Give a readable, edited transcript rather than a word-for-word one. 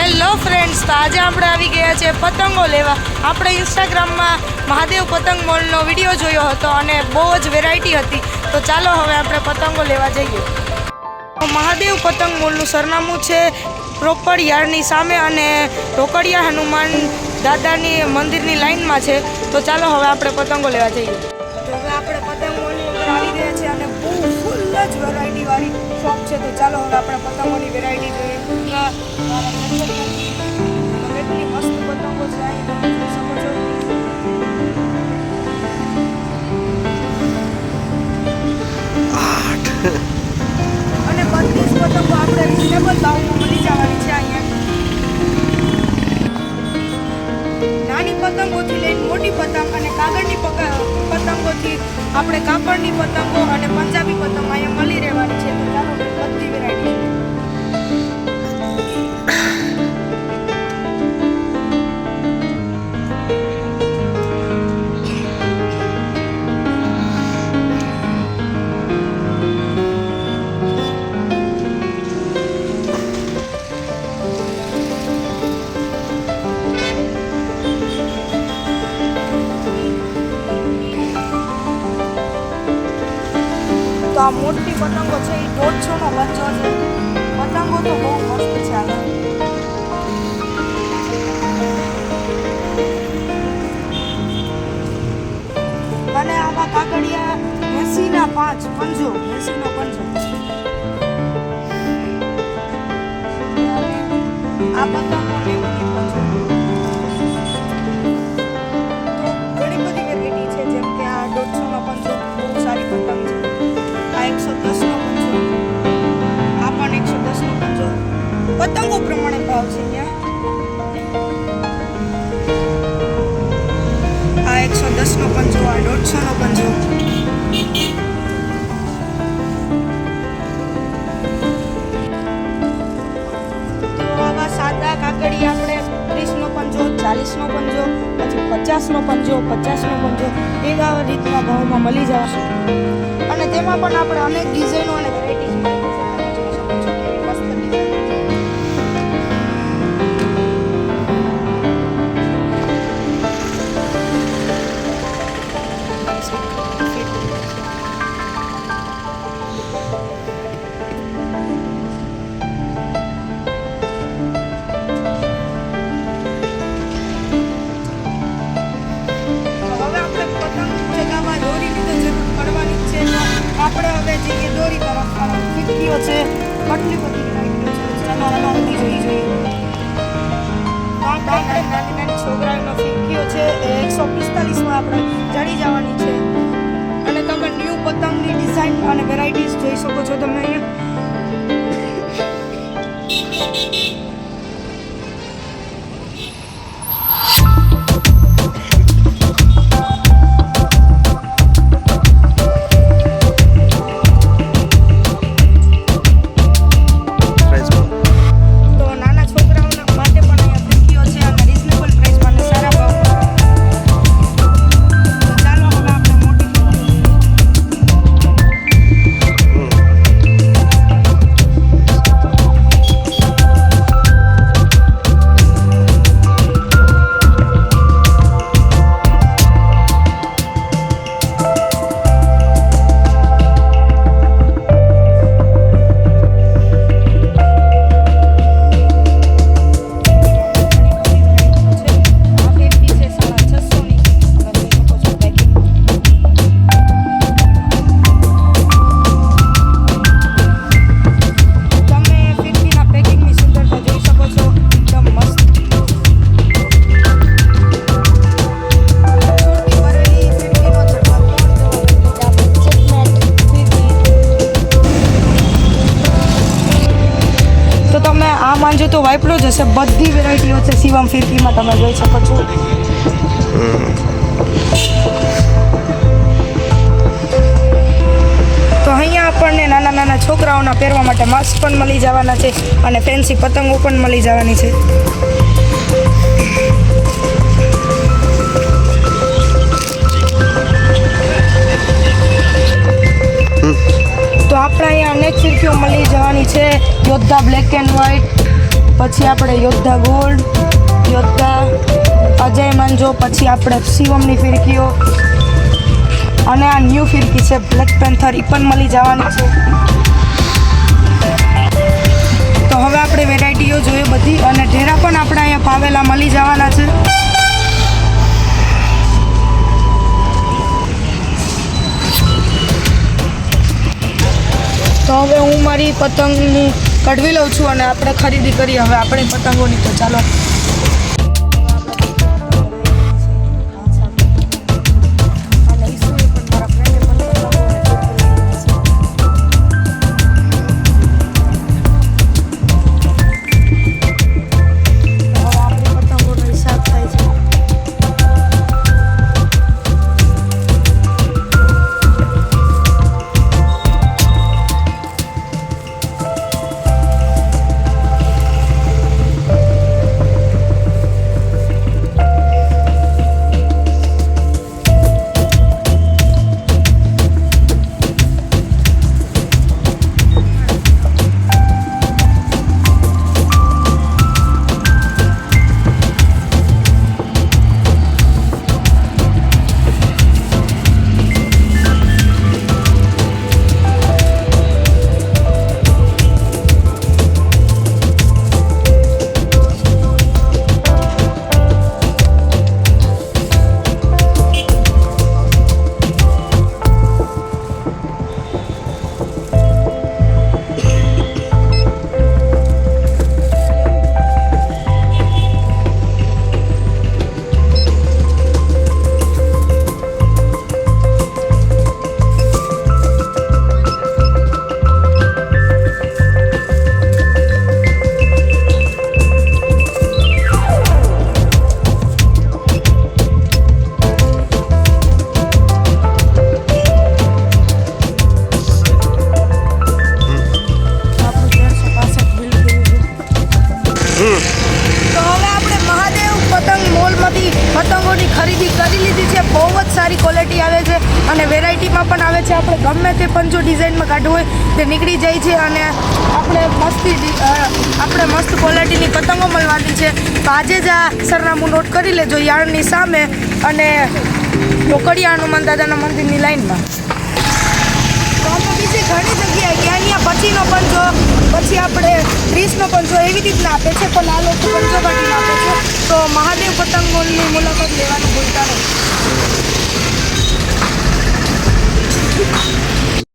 Hello friends, તો આજે આપણે આવી ગયા છે પતંગો લેવા. આપણે ઇન્સ્ટાગ્રામમાં મહાદેવ પતંગ મોલનો વિડીયો જોયો હતો અને બહુ જ વેરાયટી હતી. તો ચાલો હવે આપણે પતંગો લેવા જઈએ. મહાદેવ પતંગ મોલનું સરનામું છે પ્રોપર યાર્ડની સામે અને રોકડિયા હનુમાન દાદાની મંદિરની લાઇનમાં છે. તો ચાલો હવે આપણે પતંગો લેવા જઈએ. તો હવે આપણે પતંગ મોલની અંદર આવી ગયા છે અને બહુ ફૂલ જ વેરાયટીવાળી શોપ છે. તો ચાલો હવે આપણે પતંગોની વેરાયટી જોઈએ. કેટલી મસ્ત પતંગો છે અહીં તમે જોઈ શકો છો. અને બધી જ પતંગો આપણે રિઝનેબલ ભાવમાં મળી જવાની છે અહીંયા. નાની પતંગોથી લઈને મોટી પતંગ અને કાગળની પતંગોથી આપણે કાપડની પતંગો અને પંજાબી પતંગ અહીંયા મળી રહેવાની છે. તો ચાલો બધી વેરાયટી તો આ મોટી પતંગો છે એ 150નો બંચો છે. પતંગો તો બહુ મસ્ત છે આગળ. અને આમાં કાગળિયા 80ના 5 પંજો 80નો પંજો. આ પતંગો લેવાની પંજો. તો ઘણી બધી વેરાયટી છે, જેમ કે આ 150નો પંજો બહુ સારી પતંગ છે. 110નો પંજો, આ પણ 110નો પંજો. પતંગો પ્રમાણે ભાવ છે ત્યાં. આ 110નો પંજો, આ 150નો પંજો. તો આવા સાદા કાગળી આપણે 30નો પંજો, 40નો પંજો, પછી 50નો પંજો, 50નો પંજો એવા રીતના ભાવમાં મળી જશે. અને તેમાં પણ આપણે અનેક ડિઝાઇનો અને વેરાયટીઝ મળી જશે. આપણે હવે જઈએ દોરી તરફ. ફિરકીઓ છે, કેટલી બધી વેરાયટીઓ છે. એમાં બધી જોઈ જોઈએ. નાની નાની છોકરાઓનો ફિરકીઓ છે એ 145માં આપણે ચડી જવાની છે. અને તમે ન્યૂ પતંગની ડિઝાઇન અને વેરાયટીઝ જોઈ શકો છો તમે અહીંયા. માનજો તો વાઇપરો જ હશે. બધી વેરાયટીઓ છે શિવમ ફિરકીમાં, તમે જોઈ શકો છો. તો અહીંયા આપણને નાના નાના છોકરાઓના પહેરવા માટે માસ્ક પણ મળી જવાના છે અને ફેન્સી પતંગો પણ મળી જવાની છે. તો આપણે અહીંયા અનેક ફિરકીઓ મળી જવાની છે. યોદ્ધા બ્લેક એન્ડ વ્હાઇટ, પછી આપણે યોદ્ધા ગોલ્ડ, યોદ્ધા, અજય મંજો, પછી આપણે શિવમની ફિરકીઓ અને આ ન્યૂ ફિરકી છે બ્લેક પેન્થર, એ પણ મળી જવાની છે. તો હવે આપણે વેરાયટીઓ જોઈએ બધી, અને ઢેરા પણ આપણે અહીંયા પાવેલા મળી જવાના છે. તો હવે હું મારી પતંગની કઢવી લઉં છું અને આપણે ખરીદી કરીએ હવે આપણી પતંગોની. તો ચાલો. પતંગોની ખરીદી કરી લીધી છે. બહુ જ સારી ક્વોલિટી આવે છે અને વેરાયટીમાં પણ આવે છે. આપણે ગમે તે પણ જો ડિઝાઇનમાં કાઢવું હોય તે નીકળી જાય છે અને આપણે મસ્ત ક્વોલિટીની પતંગો મળવાની છે. તો આજે જ આ સરનામું નોટ કરી લેજો, યાર્ડની સામે અને ઢોકળિયા હનુમાન દાદાના મંદિરની લાઈનમાં. તો અમે બીજી ઘણી જગ્યાએ ગયા, પછીનો પંજો, પછી આપણે 30નો પંજો એવી રીતના આપે છે, પણ આ લોકો પંજો કાઢીને આપે છે. તો મહાદેવ પતંગ મોલની મુલાકાત લેવાનું ભૂલતા નહીં.